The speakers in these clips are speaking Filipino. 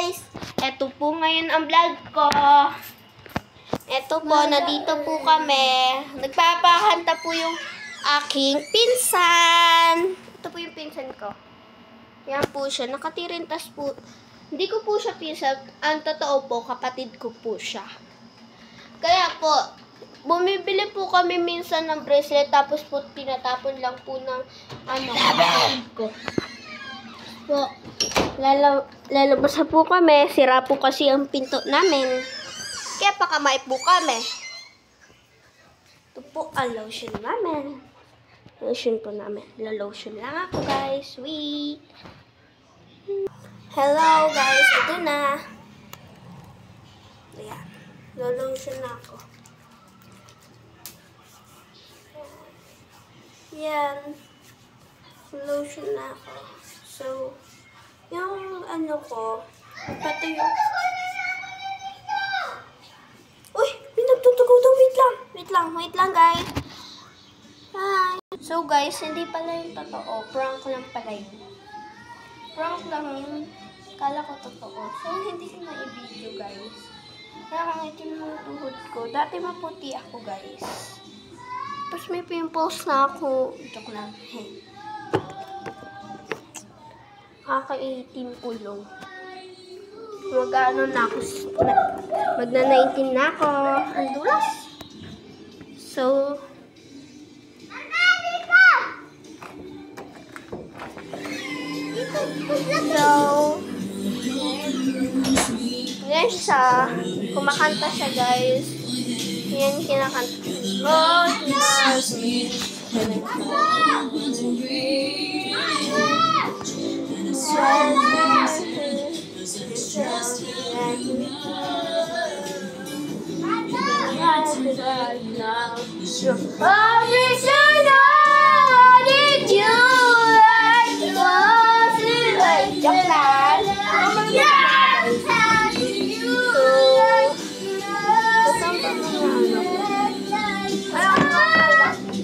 guys! Ito po ngayon ang vlog ko. Ito po, nandito po kami. Nagpapakanta po yung aking pinsan. Ito po yung pinsan ko. Yan po siya. Nakatirintas po. Hindi ko po siya pinsan. Ang totoo po, kapatid ko po siya. Kaya po, bumibili po kami minsan ng bracelet. Tapos po, tinatapon lang po ng kapatid ko. Po, lalabas na po kami. Sira po kasi ang pinto namin. Kaya pakamay po kami. Ito po ang lotion namin. Lotion po namin. Lotion lang ako, guys. Sweet. Hello, guys. Ito na. Ayan. Lotion na ako. Yan. Lotion na ako. So, yung ano ko, pati yung... Uy! Pinagtutugo daw. Wait lang, guys. Hi! So, guys, hindi pala yung totoo. Prank lang pala yun. Prank lang yun. Kala ko totoo. So, hindi ko na i-video, guys. Nakakangitin mo yung tuhod ko. Dati maputi ako, guys. Tapos may pimples na ako. Joke lang. Hey. Kaka-18 ulong. Mag-ano na ako. Magna-19 na ako. Ang dulas. So, yan siya. Kumakanta siya, guys. Yan kinakanta. Oh, yes.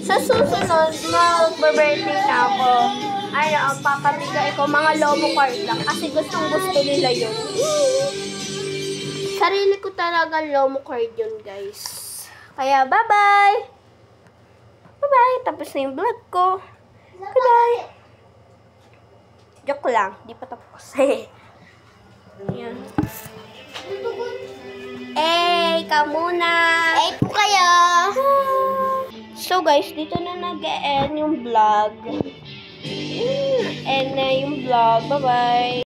Sa susunod, mag-birthday na ako. Ay, ang papamigay ko, mga lomo card lang. Kasi gustong-gusto nila yun. Sarili ko talaga lomo card yun, guys. Kaya, bye-bye! Bye-bye! Tapos na yung vlog ko. Bye-bye! Joke lang. Di pa tapos. Yan. Ikaw muna! Po kayo! So, guys, dito na nag-e-end yung vlog. And yung vlog. Bye-bye!